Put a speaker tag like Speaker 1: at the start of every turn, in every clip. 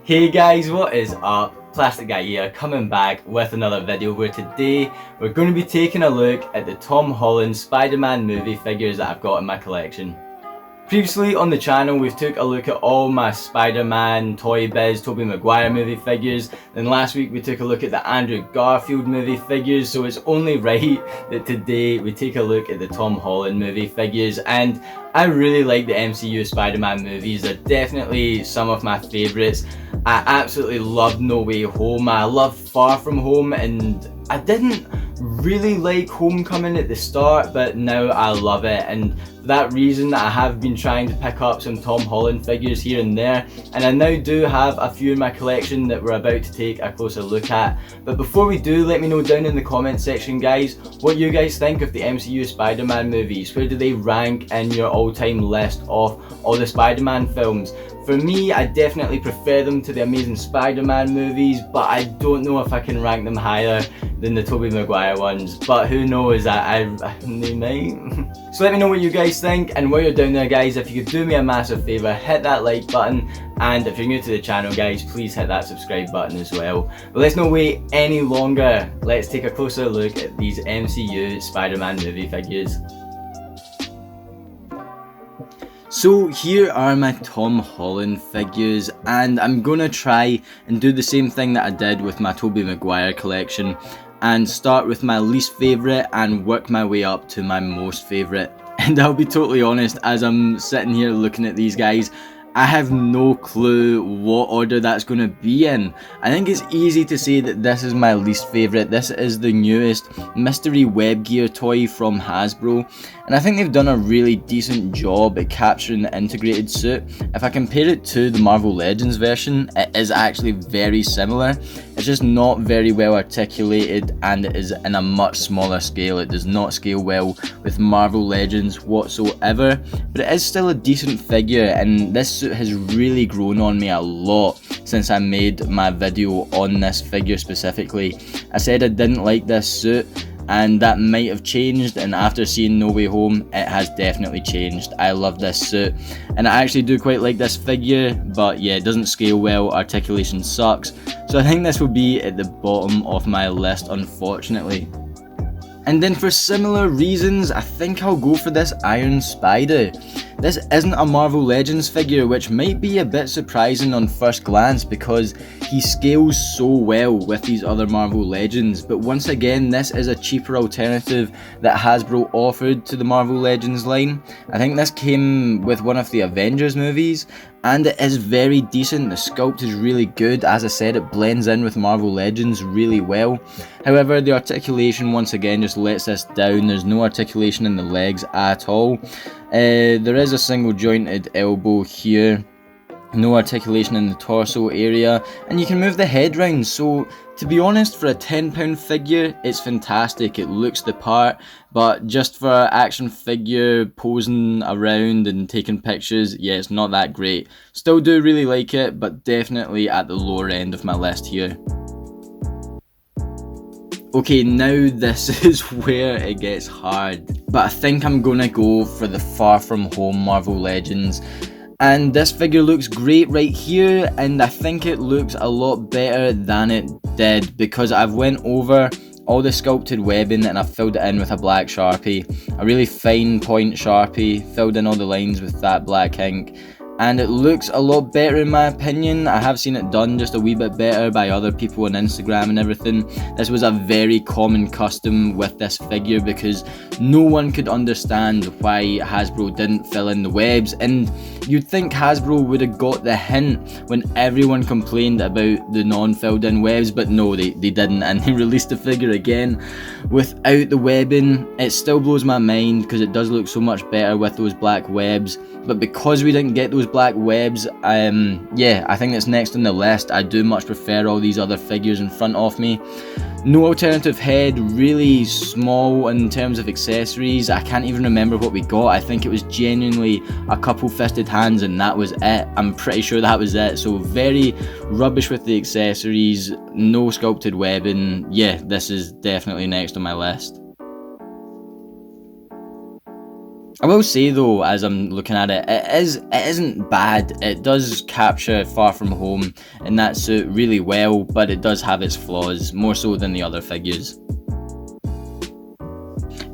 Speaker 1: Hey guys, what is up? Plastic Guy here, coming back with another video where today we're going to be taking a look at the Tom Holland Spider-Man movie figures that I've got in my collection. Previously on the channel we've took a look at all my Spider-Man, Toy Biz, Tobey Maguire movie figures. Then last week we took a look at the Andrew Garfield movie figures, so it's only right that today we take a look at the Tom Holland movie figures. And I really like the MCU Spider-Man movies. They're definitely some of my favourites. I absolutely love No Way Home. I love Far From Home, and I didn't really like Homecoming at the start, but now I love it, and for that reason I have been trying to pick up some Tom Holland figures here and there, and I now do have a few in my collection that we're about to take a closer look at. But before we do, let me know down in the comment section, guys, what you guys think of the MCU Spider-Man movies. Where do they rank in your all-time list of all the Spider-Man films? For me, I definitely prefer them to the Amazing Spider-Man movies, but I don't know if I can rank them higher than the Tobey Maguire ones, but who knows, they might. So let me know what you guys think, and while you're down there, guys, if you could do me a massive favour, hit that like button, and if you're new to the channel, guys, please hit that subscribe button as well. But let's not wait any longer, let's take a closer look at these MCU Spider-Man movie figures. So here are my Tom Holland figures, and I'm gonna try and do the same thing that I did with my Tobey Maguire collection and start with my least favourite and work my way up to my most favourite. And I'll be totally honest, as I'm sitting here looking at these guys, I have no clue what order that's going to be in. I think it's easy to say that this is my least favourite. This is the newest mystery web gear toy from Hasbro, and I think they've done a really decent job at capturing the integrated suit. If I compare it to the Marvel Legends version, it is actually very similar. It's just not very well articulated, and it is in a much smaller scale. It does not scale well with Marvel Legends whatsoever, but it is still a decent figure, and this suit has really grown on me a lot since I made my video on this figure specifically. I said I didn't like this suit, and that might have changed, and after seeing No Way Home, it has definitely changed. I love this suit, and I actually do quite like this figure, but yeah, it doesn't scale well, articulation sucks, so I think this will be at the bottom of my list, unfortunately. And then for similar reasons, I think I'll go for this Iron Spider. This isn't a Marvel Legends figure, which might be a bit surprising on first glance because he scales so well with these other Marvel Legends, but once again, this is a cheaper alternative that Hasbro offered to the Marvel Legends line. I think this came with one of the Avengers movies, and it is very decent. The sculpt is really good. As I said, it blends in with Marvel Legends really well. However, the articulation once again just lets this down. There's no articulation in the legs at all. There is a single jointed elbow here, no articulation in the torso area, and you can move the head round. So to be honest, for a £10 figure, it's fantastic. It looks the part, but just for an action figure posing around and taking pictures, yeah, it's not that great. Still do really like it, but definitely at the lower end of my list here. Okay, now this is where it gets hard, but I think I'm gonna go for the Far From Home Marvel Legends. And this figure looks great right here, and I think it looks a lot better than it did because I've went over all the sculpted webbing and I filled it in with a black Sharpie, a really fine point Sharpie, filled in all the lines with that black ink, and it looks a lot better in my opinion. I have seen it done just a wee bit better by other people on Instagram and everything. This was a very common custom with this figure because no one could understand why Hasbro didn't fill in the webs, and you'd think Hasbro would have got the hint when everyone complained about the non-filled in webs, but no, they didn't, and they released the figure again without the webbing. It still blows my mind because it does look so much better with those black webs, but because we didn't get those black webs, yeah, I think it's next on the list. I do much prefer all these other figures in front of me. No alternative head, really small in terms of accessories. I can't even remember what we got. I think it was genuinely a couple fisted hands and that was it. I'm pretty sure that was it. So very rubbish with the accessories, no sculpted webbing. Yeah, this is definitely next on my list. I will say though, as I'm looking at it, it isn't bad. It does capture Far From Home in that suit really well, but it does have its flaws, more so than the other figures.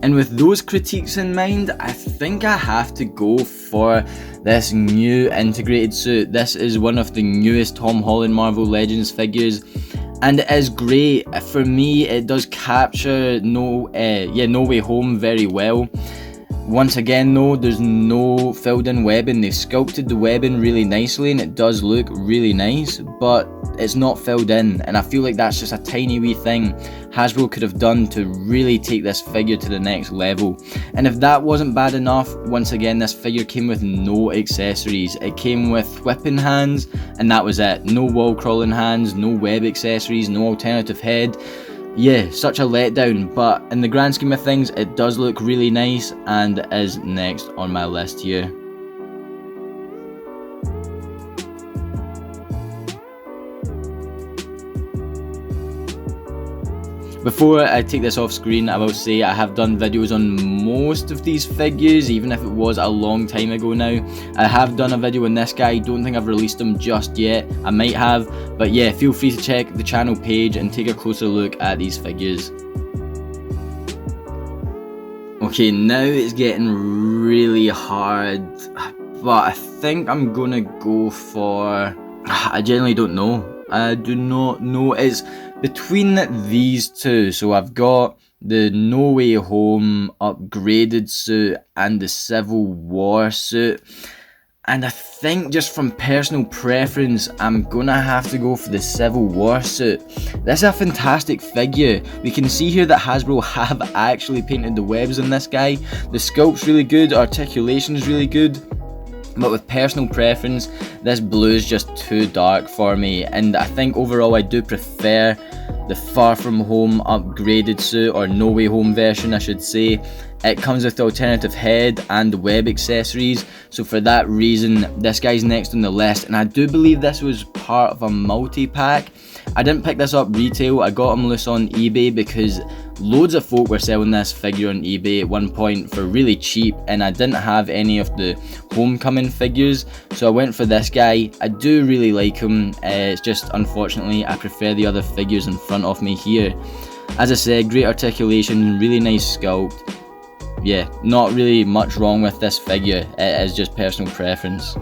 Speaker 1: And with those critiques in mind, I think I have to go for this new integrated suit. This is one of the newest Tom Holland Marvel Legends figures, and it is great. For me, it does capture No Way Home very well. Once again though, there's no filled in webbing. They've sculpted the webbing really nicely and it does look really nice, but it's not filled in, and I feel like that's just a tiny wee thing Hasbro could have done to really take this figure to the next level. And if that wasn't bad enough, once again this figure came with no accessories. It came with whipping hands and that was it. No wall crawling hands, no web accessories, no alternative head. Yeah, such a letdown, but in the grand scheme of things, it does look really nice and is next on my list here. Before I take this off screen, I will say I have done videos on most of these figures, even if it was a long time ago now. I have done a video on this guy, don't think I've released him just yet. I might have, but yeah, feel free to check the channel page and take a closer look at these figures. Okay, now it's getting really hard, but I think I'm gonna go for... I genuinely don't know. I do not know. It's between these two. So I've got the No Way Home upgraded suit and the Civil War suit. And I think just from personal preference, I'm gonna have to go for the Civil War suit. This is a fantastic figure. We can see here that Hasbro have actually painted the webs on this guy. The sculpt's really good, articulation's really good. But with personal preference, this blue is just too dark for me, and I think overall I do prefer the Far From Home upgraded suit, or No Way Home version I should say. It comes with the alternative head and the web accessories, so for that reason this guy's next on the list, and I do believe this was part of a multi-pack. I didn't pick this up retail, I got him loose on eBay because loads of folk were selling this figure on eBay at one point for really cheap, and I didn't have any of the Homecoming figures, so I went for this guy. I do really like him, it's just unfortunately I prefer the other figures in front of me here. As I said, great articulation, really nice sculpt. Yeah, not really much wrong with this figure, it is just personal preference.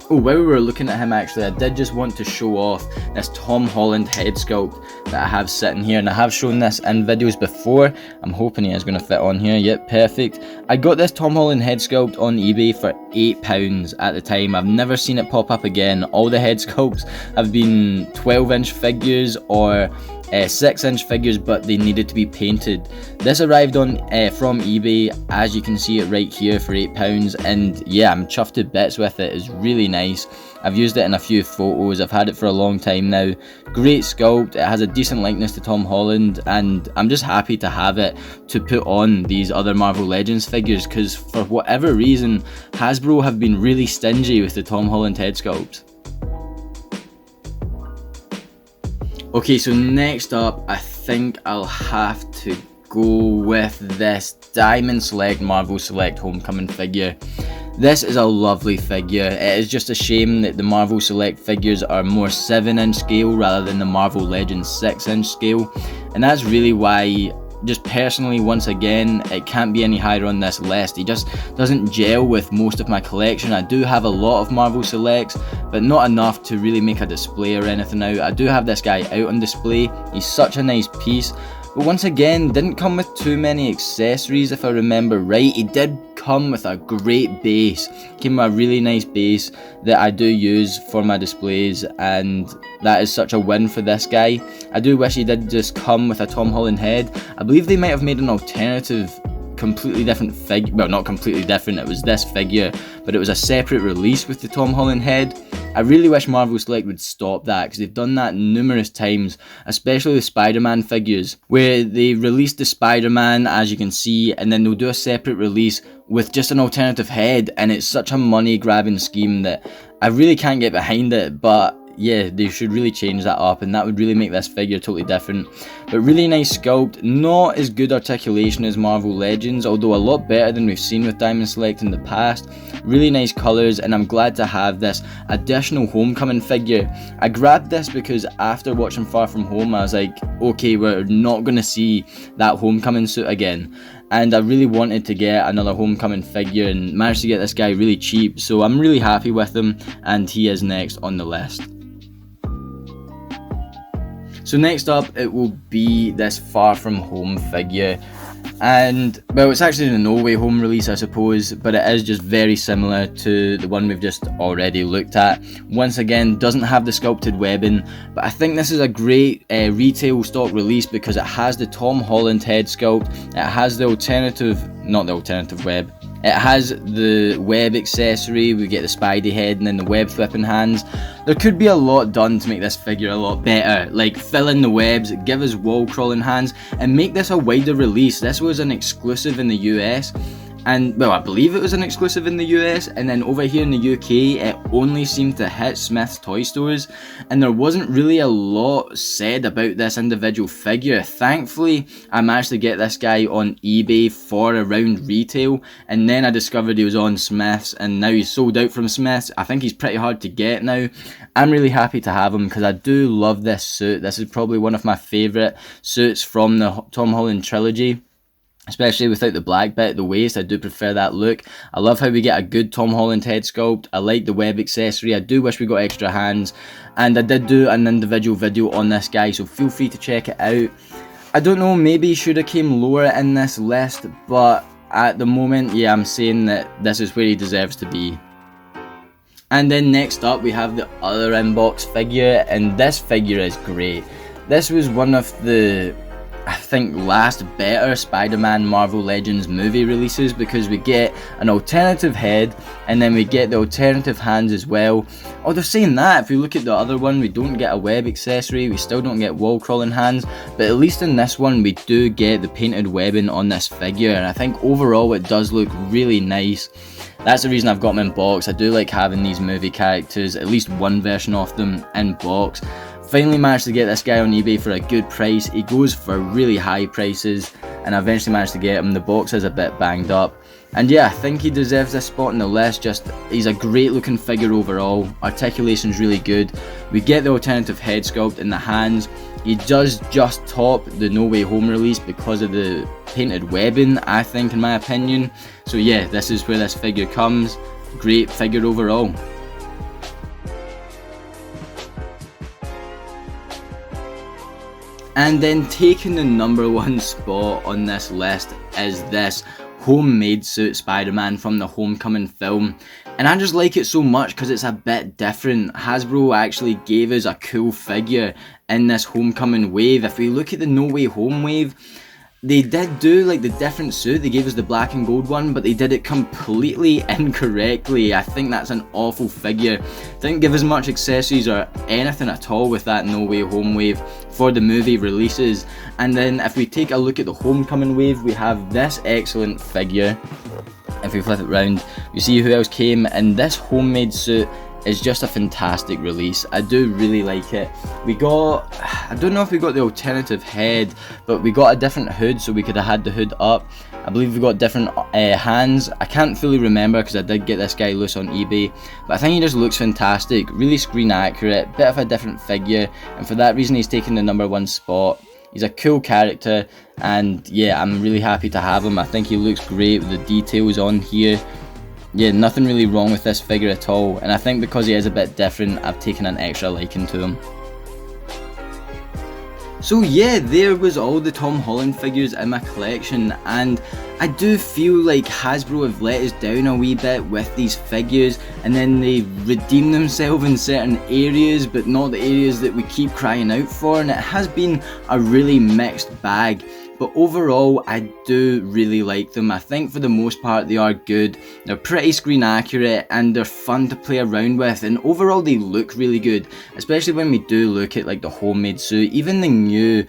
Speaker 1: Oh, while we were looking at him actually, I did just want to show off this Tom Holland head sculpt that I have sitting here, and I have shown this in videos before. I'm hoping he is going to fit on here. Yep, perfect. I got this Tom Holland head sculpt on eBay for £8 at the time. I've never seen it pop up again. All the head sculpts have been 12-inch figures or 6-inch figures, but they needed to be painted. This arrived on from eBay, as you can see it right here, for £8, and yeah, I'm chuffed to bits with it. It's really nice. I've used it in a few photos, I've had it for a long time now. Great sculpt, it has a decent likeness to Tom Holland, and I'm just happy to have it to put on these other Marvel Legends figures, because for whatever reason Hasbro have been really stingy with the Tom Holland head sculpt. Okay, so next up, I think I'll have to go with this Diamond Select Marvel Select Homecoming figure. This is a lovely figure. It is just a shame that the Marvel Select figures are more 7-inch scale rather than the Marvel Legends 6-inch scale, and that's really why, just personally, once again, it can't be any higher on this list. He just doesn't gel with most of my collection. I do have a lot of Marvel Selects, but not enough to really make a display or anything out. I do have this guy out on display. He's such a nice piece, but once again, didn't come with too many accessories if I remember right. He did come with a great base. Came with a really nice base that I do use for my displays, and that is such a win for this guy. I do wish he did just come with a Tom Holland head. I believe they might have made an alternative, completely different figure. Well, not completely different, it was this figure, but it was a separate release with the Tom Holland head. I really wish Marvel Select would stop that, because they've done that numerous times, especially with Spider-Man figures, where they release the Spider-Man, as you can see, and then they'll do a separate release with just an alternative head, and it's such a money grabbing scheme that I really can't get behind it. But yeah, they should really change that up, and that would really make this figure totally different. But really nice sculpt, not as good articulation as Marvel Legends, although a lot better than we've seen with Diamond Select in the past. Really nice colours, and I'm glad to have this additional Homecoming figure. I grabbed this because after watching Far From Home, I was like, okay, we're not going to see that Homecoming suit again. And I really wanted to get another Homecoming figure and managed to get this guy really cheap, so I'm really happy with him, and he is next on the list. So next up, it will be this Far From Home figure. And, well, it's actually the No Way Home release, I suppose, but it is just very similar to the one we've just already looked at. Once again, doesn't have the sculpted webbing, but I think this is a great retail stock release because it has the Tom Holland head sculpt, it has the alternative web. It has the web accessory, we get the Spidey head and then the web flipping hands. There could be a lot done to make this figure a lot better, like fill in the webs, give us wall crawling hands, and make this a wider release. This was an exclusive in the US, and, well, I believe it was an exclusive in the US, and then over here in the UK it only seemed to hit Smith's toy stores, and there wasn't really a lot said about this individual figure. Thankfully, I managed to get this guy on eBay for around retail, and then I discovered he was on Smith's, and now he's sold out from Smith's. I think he's pretty hard to get now. I'm really happy to have him because I do love this suit. This is probably one of my favourite suits from the Tom Holland trilogy. Especially without the black bit at the waist, I do prefer that look. I love how we get a good Tom Holland head sculpt. I like the web accessory. I do wish we got extra hands. And I did do an individual video on this guy, so feel free to check it out. I don't know, maybe he should have came lower in this list, but at the moment, yeah, I'm saying that this is where he deserves to be. And then next up, we have the other inbox figure, and this figure is great. This was one of the, I think, last better Spider-Man Marvel Legends movie releases because we get an alternative head and then we get the alternative hands as well. Although saying that, if we look at the other one, we don't get a web accessory, we still don't get wall crawling hands, but at least in this one we do get the painted webbing on this figure, and I think overall it does look really nice. That's the reason I've got them in box. I do like having these movie characters, at least one version of them, in box. Finally managed to get this guy on eBay for a good price. He goes for really high prices, and I eventually managed to get him. The box is a bit banged up, and yeah, I think he deserves this spot on the list. He's a great looking figure overall. Articulation's really good. We get the alternative head sculpt in the hands. He does just top the No Way Home release because of the painted webbing, I think, in my opinion. So yeah, this is where this figure comes. Great figure overall. And then taking the number one spot on this list is this homemade suit Spider-Man from the Homecoming film. And I just like it so much because it's a bit different. Hasbro actually gave us a cool figure in this Homecoming wave. If we look at the No Way Home wave, they did do like the different suit. They gave us the black and gold one, but they did it completely incorrectly. I think that's an awful figure. Didn't give us much accessories or anything at all with that No Way Home wave for the movie releases. And then if we take a look at the Homecoming wave, we have this excellent figure. If we flip it round, you see who else came, and this homemade suit is just a fantastic release. I do really like it. We got, I don't know if we got the alternative head, but we got a different hood, so we could have had the hood up. I believe we got different hands. I can't fully remember because I did get this guy loose on eBay, but I think he just looks fantastic, really screen accurate, bit of a different figure, and for that reason he's taken the number one spot. He's a cool character, and yeah, I'm really happy to have him. I think he looks great with the details on here. Yeah, nothing really wrong with this figure at all, and I think because he is a bit different, I've taken an extra liking to him. So yeah, there was all the Tom Holland figures in my collection, and I do feel like Hasbro have let us down a wee bit with these figures, and then they redeem themselves in certain areas, but not the areas that we keep crying out for, and it has been a really mixed bag. But overall, I do really like them. I think for the most part they are good. They're pretty screen accurate and they're fun to play around with, and overall they look really good, especially when we do look at like the homemade suit. Even the new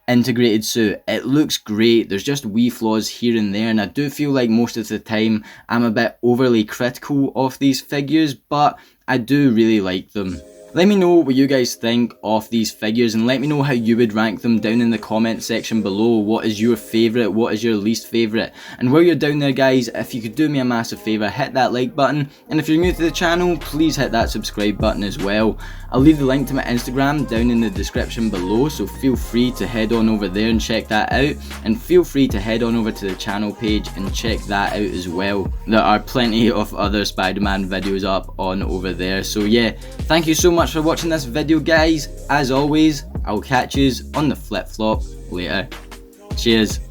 Speaker 1: integrated suit, it looks great. There's just wee flaws here and there, and I do feel like most of the time I'm a bit overly critical of these figures, but I do really like them. Let me know what you guys think of these figures, and let me know how you would rank them down in the comment section below. What is your favourite? What is your least favourite? And while you're down there guys, if you could do me a massive favour, hit that like button, and if you're new to the channel, please hit that subscribe button as well. I'll leave the link to my Instagram down in the description below, so feel free to head on over there and check that out, and feel free to head on over to the channel page and check that out as well. There are plenty of other Spider-Man videos up on over there. So yeah, thank you so much for watching this video guys. As always, I'll catch yous on the flip flop later. Cheers.